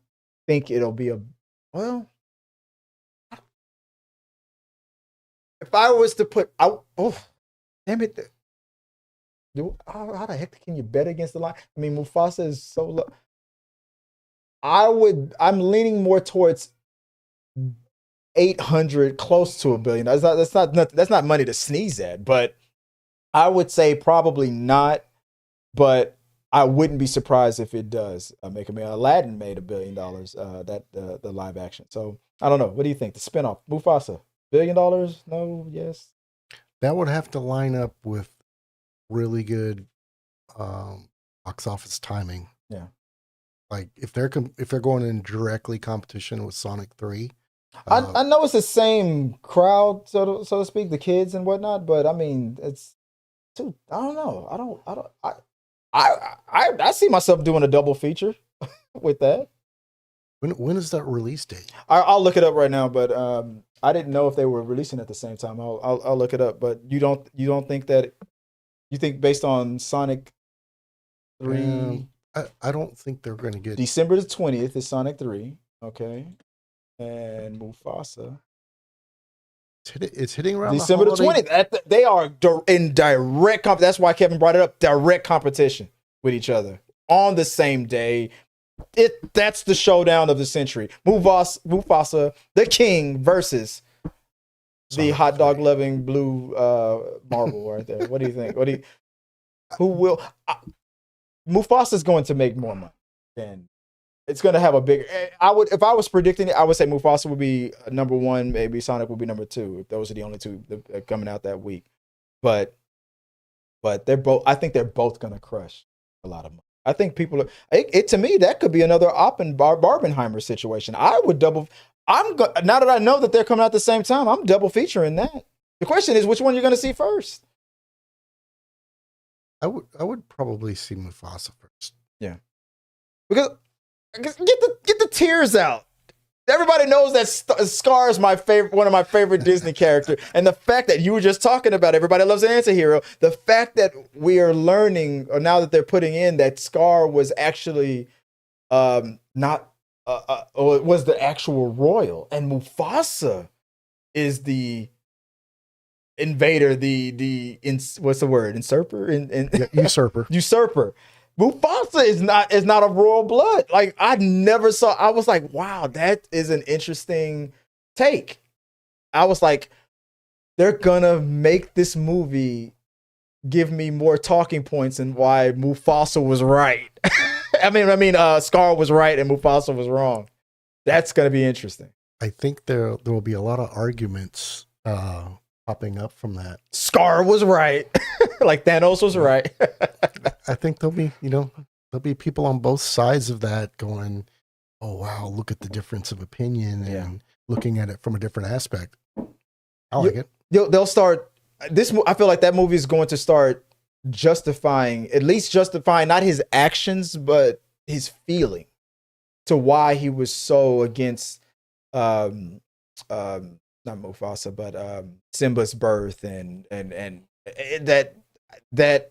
think it'll be a well. If I was to put out, oh, damn it! How the heck can you bet against the line? I mean, Mufasa is so low. I'm leaning more towards 800, close to $1 billion. That's not money to sneeze at, but I would say probably not. But I wouldn't be surprised if it does make a million. Aladdin made $1 billion. That the live action. So I don't know. What do you think? The spinoff, Mufasa, $1 billion? No, yes. That would have to line up with really good box office timing. Yeah. Like if they're going in directly competition with Sonic 3. I know it's the same crowd, so to speak, the kids and whatnot, but I mean, it's too. I don't know. I see myself doing a double feature with that. When is that release date? I'll look it up right now, but I didn't know if they were releasing at the same time. I'll look it up, but you don't think that you think based on Sonic 3? I don't think they're going to get December the 20th is Sonic 3. Okay. And Mufasa. It's hitting around December the 20th. They are in direct that's why Kevin brought it up. Direct competition with each other on the same day. That's the showdown of the century. Mufasa, the king, versus the hot dog loving blue marble right there. What do you think? Who will? Mufasa's going to make more money than. It's going to have a big. If I was predicting it, I would say Mufasa would be number one. Maybe Sonic would be number two. If those are the only two coming out that week. But they're both. I think they're both going to crush a lot of money. I think people are. To me, that could be another Barbenheimer situation. I would double. Now that I know that they're coming out at the same time, I'm double featuring that. The question is, which one you're going to see first? I would probably see Mufasa first. Yeah, because. Get the tears out. Everybody knows that Scar is one of my favorite Disney characters, and the fact that you were just talking about everybody loves an anti-hero. The fact that we are learning, or now that they're putting in that Scar was actually not, or it was the actual royal, and Mufasa is the invader, what's the word? Usurper. Usurper. Mufasa is not a royal blood. Like I was like, wow, that is an interesting take. I was like, they're gonna make this movie give me more talking points and why Mufasa was right. I mean, Scar was right and Mufasa was wrong. That's gonna be interesting. I think there will be a lot of arguments popping up from that. Scar was right. Like Thanos was right. I think there'll be people on both sides of that going, oh wow, look at the difference of opinion and looking at it from a different aspect. I like it. They'll start this. I feel like that movie is going to start justifying not his actions, but his feeling to why he was so against not Mufasa, but Simba's birth and that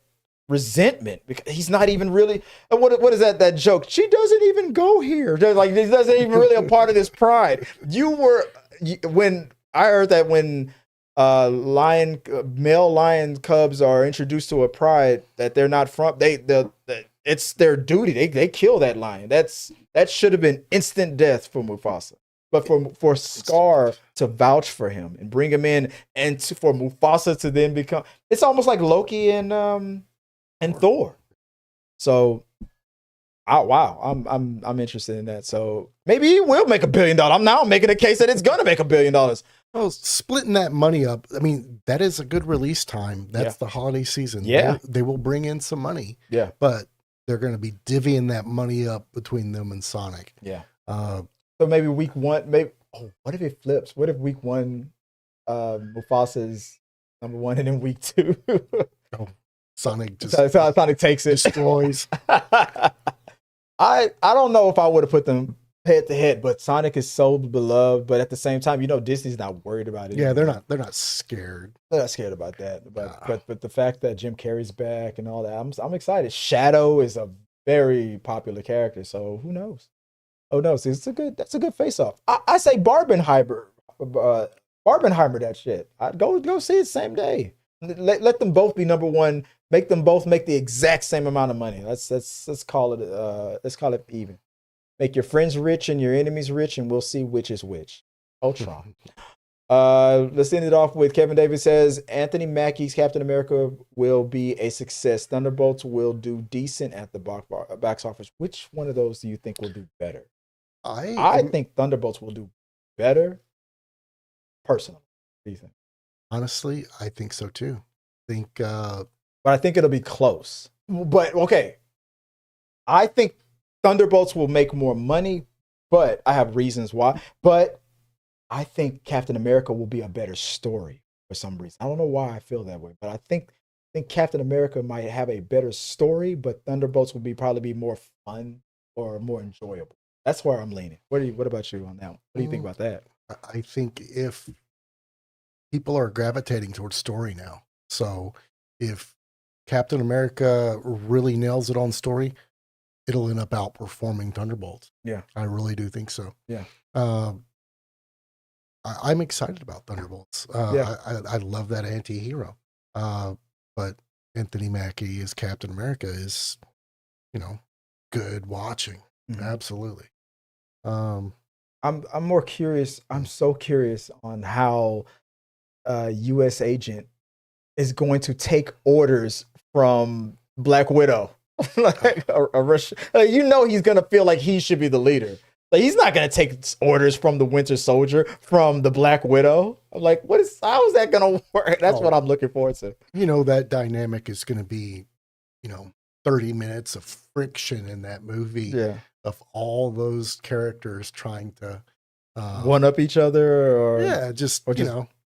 resentment because he's not even really. What is that joke? She doesn't even go here. Like this doesn't even really a part of this pride. When I heard that when male lion cubs are introduced to a pride that they're not from, it's their duty. They kill that lion. That should have been instant death for Mufasa. But for Scar to vouch for him and bring him in, and for Mufasa to then become, it's almost like Loki and Thor. So, wow, I'm interested in that. So maybe he will make $1 billion. I'm now making a case that it's gonna make $1 billion. Well, splitting that money up, I mean, that is a good release time. That's the holiday season. Yeah, they will bring in some money. Yeah, but they're going to be divvying that money up between them and Sonic. Yeah. So maybe week one, what if it flips? What if week one, Mufasa's number one, and then week two, Sonic just Sonic takes it, destroys. I don't know if I would have put them head to head, but Sonic is so beloved. But at the same time, Disney's not worried about it. Yeah, they're not scared. They're not scared about that. But the fact that Jim Carrey's back and all that, I'm excited. Shadow is a very popular character, so who knows? Oh no, see, that's a good face off. I say Barbenheimer that shit. I'd go see it same day. Let them both be number one. Make them both make the exact same amount of money. Let's call it even. Make your friends rich and your enemies rich, and we'll see which is which. Ultron. Let's end it off with Kevin Davis says Anthony Mackie's Captain America will be a success. Thunderbolts will do decent at the box office. Which one of those do you think will do better? I think Thunderbolts will do better. Personally, what do you think? Honestly, I think so too. But I think it'll be close. But okay, I think Thunderbolts will make more money, but I have reasons why. But I think Captain America will be a better story for some reason. I don't know why I feel that way, but I think Captain America might have a better story, but Thunderbolts will probably be more fun or more enjoyable. That's where I'm leaning. What about you on that one? What do you think about that? I think if people are gravitating towards story now, so if Captain America really nails it on story, it'll end up outperforming Thunderbolts. Yeah, I really do think so. Yeah. I'm excited about Thunderbolts. I love that anti-hero. But Anthony Mackie as Captain America is, good watching. Mm-hmm. Absolutely. I'm more curious. I'm so curious on how U.S. Agent is going to take orders from Black Widow. Like a Russian, he's gonna feel like he should be the leader. Like he's not gonna take orders from the Winter Soldier, from the Black Widow. I'm like, how is that gonna work? That's what I'm looking forward to. That dynamic is gonna be, 30 minutes of friction in that movie. Yeah. Of all those characters trying to one up each other, or yeah,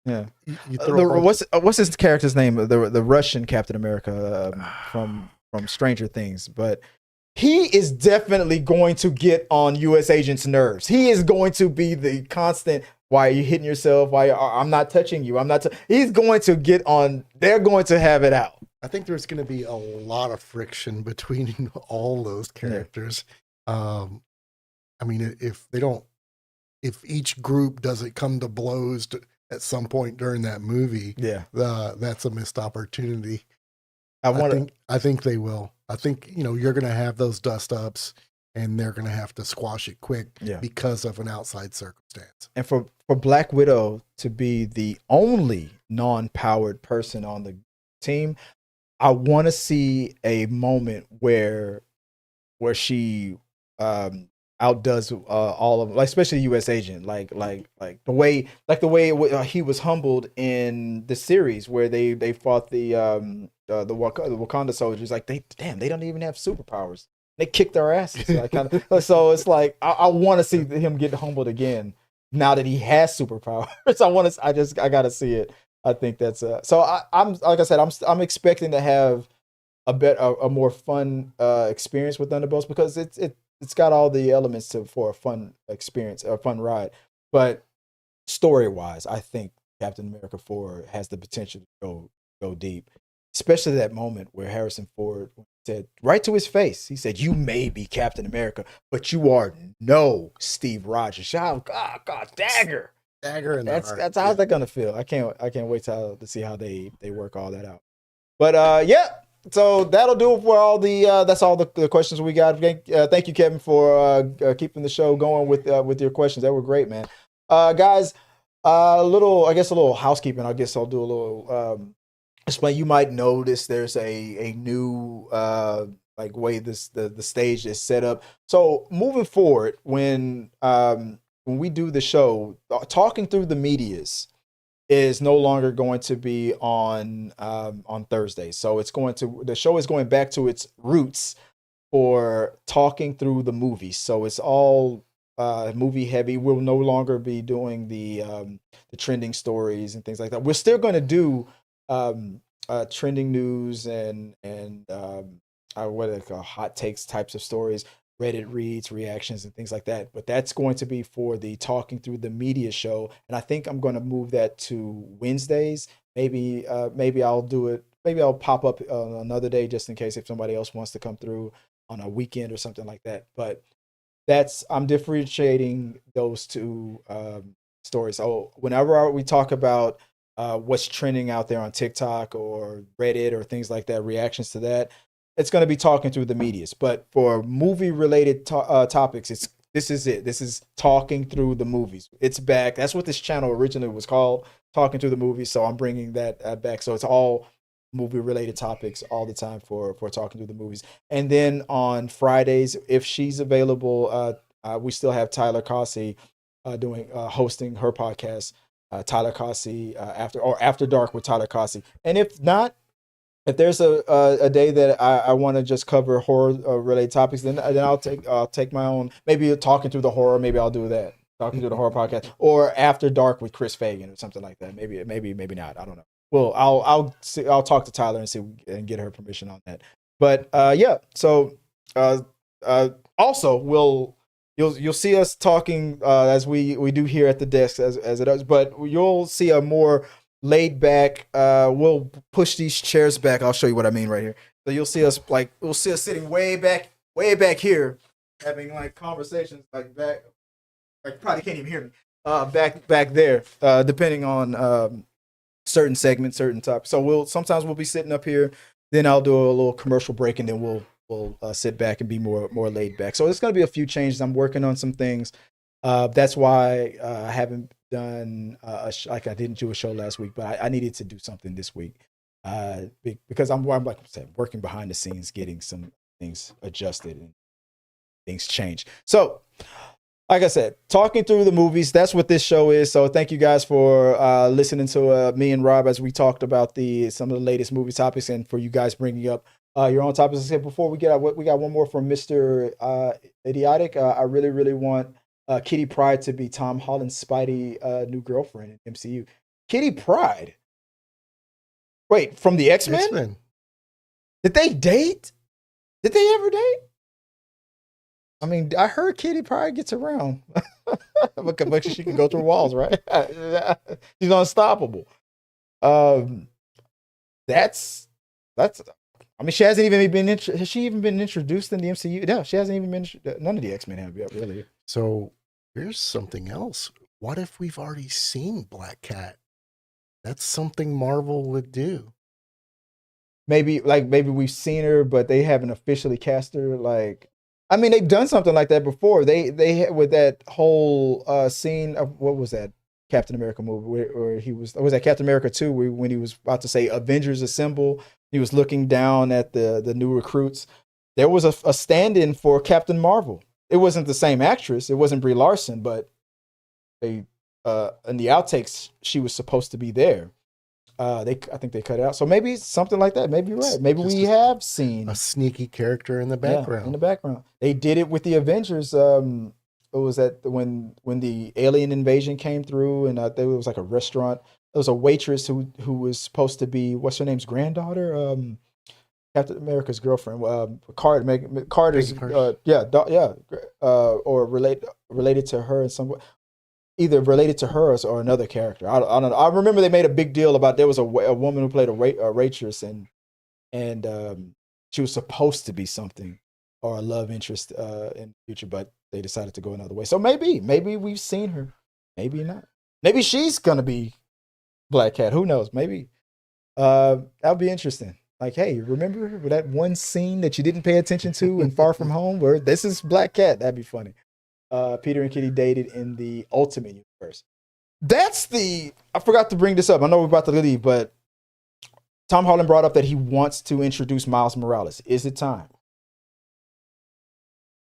yeah. You throw what's his character's name? The Russian Captain America from Stranger Things, but he is definitely going to get on U.S. Agent's nerves. He is going to be the constant. Why are you hitting yourself? I'm not touching you. He's going to get on. They're going to have it out. I think there's going to be a lot of friction between all those characters. Yeah. If each group doesn't come to blows at some point during that movie, that's a missed opportunity. I think they will. I think, you're going to have those dust ups and they're going to have to squash it quick because of an outside circumstance. And for Black Widow to be the only non-powered person on the team, I want to see a moment where she outdoes all of them, like especially U.S. Agent, like the way he was humbled in the series where they fought the Wakanda soldiers. Like they don't even have superpowers. They kicked our asses. So it's like I want to see him get humbled again now that he has superpowers. I gotta see it. I think that's so. I'm like I said, I'm expecting to have a more fun experience with Thunderbolts because it's got all the elements for a fun experience, a fun ride. But story wise, I think Captain America 4 has the potential to go deep. especially that moment where Harrison Ford said right to his face, he said, "You may be Captain America, but you are no Steve Rogers." Oh, God, dagger. Dagger in the heart. That's how's that gonna feel? I can't wait to see how they work all that out. But yeah, so that'll do it for all the that's all the questions we got. Thank you, Kevin, for keeping the show going with your questions. That were great, man. Guys, a little housekeeping. I guess I'll do a little explain. You might notice there's a new like way the stage is set up. So moving forward, when we do the show, talking through the medias is no longer going to be on Thursdays. So the show is going back to its roots for talking through the movies. So it's all movie heavy. We'll no longer be doing the trending stories and things like that. We're still going to do trending news and what they call hot takes types of stories, Reddit reads, reactions, and things like that. But that's going to be for the talking through the media show, and I think I'm going to move that to Wednesdays. Maybe I'll do it. Maybe I'll pop up another day just in case if somebody else wants to come through on a weekend or something like that. But I'm differentiating those two stories. So whenever we talk about what's trending out there on TikTok or Reddit or things like that, reactions to that, it's going to be talking through the medias. But for movie related topics, this is it. This is talking through the movies. It's back. That's what this channel originally was called, talking through the movies. So I'm bringing that back. So it's all movie related topics all the time for talking through the movies. And then on Fridays, if she's available, we still have Tyler Cossey hosting her podcast, Tyler Cossey After Dark with Tyler Cossey. And if not, if there's a day that I want to just cover horror related topics, then I'll take my own, maybe talking through the horror. Maybe I'll do that, talking through the horror podcast, or After Dark with Chris Fagan or something like that. Maybe not. I don't know. Well, I'll talk to Tyler and see and get her permission on that. But yeah. So also you'll see us talking as we do here at the desk as it does, but you'll see a more laid back. We'll push these chairs back. I'll show you what I mean right here. So you'll see us sitting way back here, having like conversations like back. Like probably can't even hear me. Back there, depending on certain segments, certain topics. So sometimes we'll be sitting up here. Then I'll do a little commercial break, and then we'll sit back and be more laid back. So it's going to be a few changes. I'm working on some things. That's why I haven't done like I didn't do a show last week, but I needed to do something this week because I'm like I said, working behind the scenes, getting some things adjusted and things change. So like I said, talking through the movies, that's what this show is. So thank you guys for listening to me and Rob as we talked about some of the latest movie topics, and for you guys bringing up your own topics. I said before we got one more from Mr. Idiotic. I really want Kitty Pryde to be Tom Holland's Spidey new girlfriend in MCU. Kitty Pryde. Wait, from the X-Men? X-Men. Did they date? Did they ever date? I mean, I heard Kitty Pryde gets around. But she can go through walls, right? She's unstoppable. That's. I mean, she hasn't even been. Has she even been introduced in the MCU? No, she hasn't even been. None of the X-Men have yet, really. So here's something else. What if we've already seen Black Cat? That's something Marvel would do. Maybe we've seen her, but they haven't officially cast her. Like, I mean, they've done something like that before. They with that whole scene of what was that Captain America movie where he was that Captain America 2 when he was about to say Avengers Assemble. He was looking down at the new recruits. There was a stand-in for Captain Marvel. It wasn't the same actress. It wasn't Brie Larson, but they in the outtakes she was supposed to be there. I think they cut it out. So maybe something like that. Maybe you're right. Maybe we have seen a sneaky character in the background. Yeah, in the background. They did it with the Avengers. It was when the alien invasion came through, and I think it was like a restaurant. There was a waitress who was supposed to be what's her name's granddaughter, Captain America's girlfriend, Carter's, or related to her in some way. Either related to her or another character. I don't know. I remember they made a big deal about there was a woman who played a waitress, and and she was supposed to be something or a love interest in the future, but they decided to go another way. So maybe we've seen her, maybe not. Maybe she's gonna be Black Cat. Who knows? Maybe that'll be interesting. Like, hey, remember that one scene that you didn't pay attention to in Far From Home, where this is Black Cat? That'd be funny. Peter and Kitty dated in the Ultimate Universe. I forgot to bring this up. I know we're about to leave, but Tom Holland brought up that he wants to introduce Miles Morales. Is it time?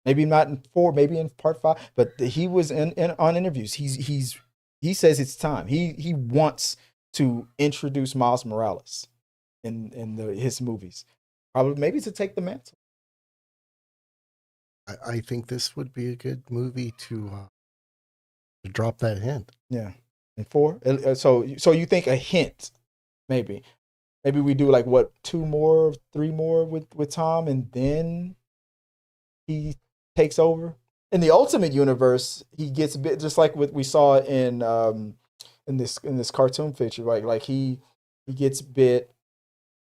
Maybe not in 4, maybe in part 5, but he was on interviews. He says it's time. He wants to introduce Miles Morales in his movies. Probably maybe to take the mantle. I think this would be a good movie to drop that hint. Yeah. And 4. So you think a hint, maybe we do like what, 2 more, 3 more with Tom, and then he takes over. In the Ultimate Universe, he gets a bit just like what we saw in this cartoon feature. Like he gets bit.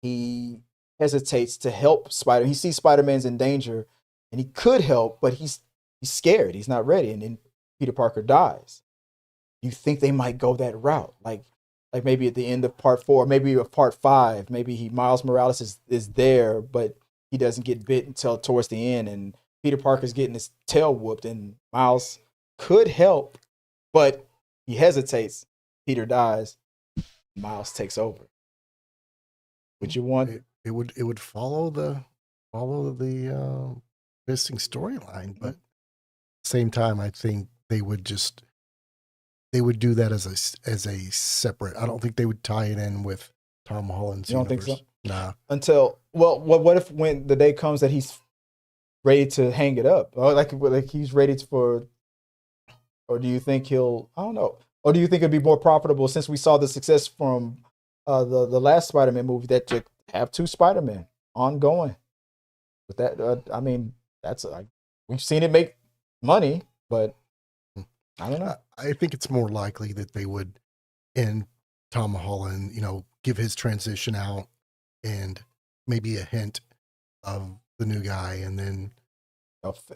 He hesitates to help Spider. He sees Spider-Man's in danger, and he could help, but he's scared. He's not ready, and then Peter Parker dies. You think they might go that route, like maybe at the end of part 4, maybe of part 5, maybe Miles Morales is there, but he doesn't get bit until towards the end, and Peter Parker's getting his tail whooped, and Miles could help, but he hesitates. Peter dies. Miles takes over. Would you want it? Would follow the missing storyline, but at the same time, I think they would do that as a separate. I don't think they would tie it in with Tom Holland's. You don't universe. think so? Nah. Until what if when the day comes that he's ready to hang it up, or like he's ready for, or do you think he'll? I don't know. Or do you think it'd be more profitable since we saw the success from the last Spider-Man movie that to have 2 Spider-Man ongoing? But that I mean that's we've seen it make money, but I don't know. I think it's more likely that they would end Tom Holland, give his transition out and maybe a hint of the new guy, and then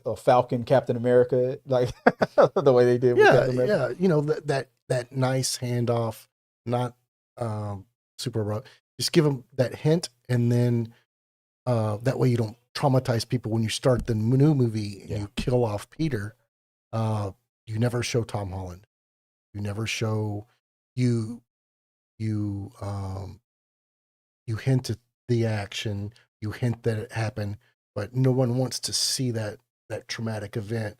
a Falcon Captain America, like the way they did with Captain America. Yeah, that nice handoff, not super rough. Just give them that hint, and then that way you don't traumatize people when you start the new movie and you kill off Peter. You never show Tom Holland. You never show you hint at the action. You hint that it happened, but no one wants to see that traumatic event.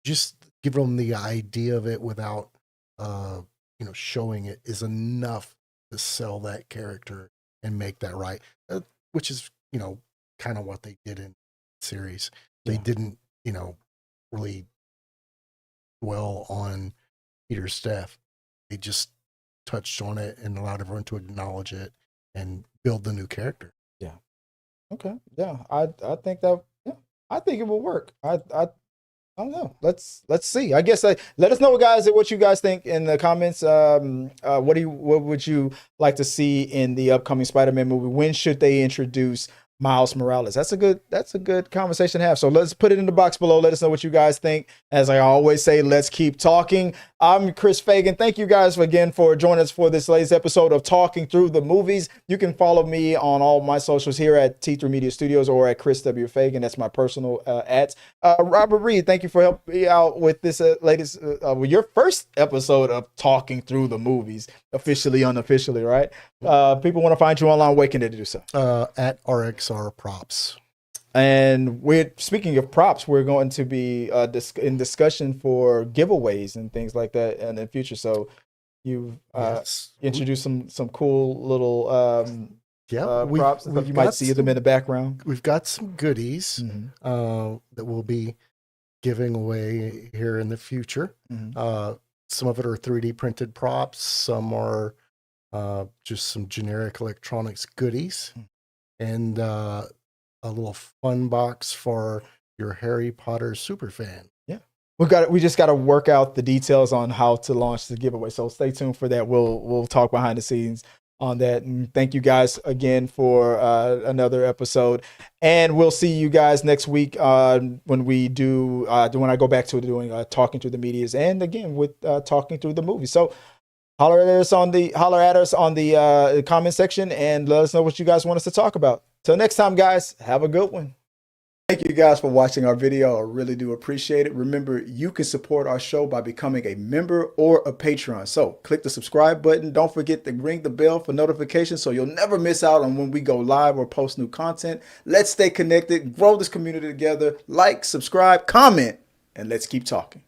Just give them the idea of it without showing it is enough to sell that character and make that right. Which is kind of what they did in the series. They didn't really dwell on Peter's death. They just touched on it and allowed everyone to acknowledge it and build the new character. Yeah. Okay. Yeah. I think that. Yeah. I think it will work. I don't know. Let's see. I guess let us know, guys, what you guys think in the comments. What would you like to see in the upcoming Spider-Man movie? When should they introduce Miles Morales? That's a good conversation to have. So let's put it in the box below. Let us know what you guys think. As I always say, let's keep talking. I'm Chris Fagan. Thank you guys again for joining us for this latest episode of Talking Through the Movies. You can follow me on all my socials here at T3 Media Studios or at Chris W. Fagan. That's my personal @. Robert Reed, thank you for helping me out with this latest, your first episode of Talking Through the Movies, officially, unofficially, right? People want to find you online. Where can they do so? At RXR Props. And speaking of props, we're going to be in discussion for giveaways and things like that in the future. So you've introduced some cool little props and stuff. You might see them in the background. We've got some goodies that we'll be giving away here in the future. Some of it are 3D printed props. Some are just some generic electronics goodies. And a little fun box for your Harry Potter super fan. Yeah, we just got to work out the details on how to launch the giveaway. So stay tuned for that. We'll talk behind the scenes on that. And thank you guys again for another episode. And we'll see you guys next week when we do when I go back to doing talking to the medias, and again with talking through the movie. So holler at us on the comment section and let us know what you guys want us to talk about. Till next time, guys, have a good one. Thank you guys for watching our video. I really do appreciate it. Remember, you can support our show by becoming a member or a patron. So click the subscribe button. Don't forget to ring the bell for notifications so you'll never miss out on when we go live or post new content. Let's stay connected, grow this community together. Like, subscribe, comment, and let's keep talking.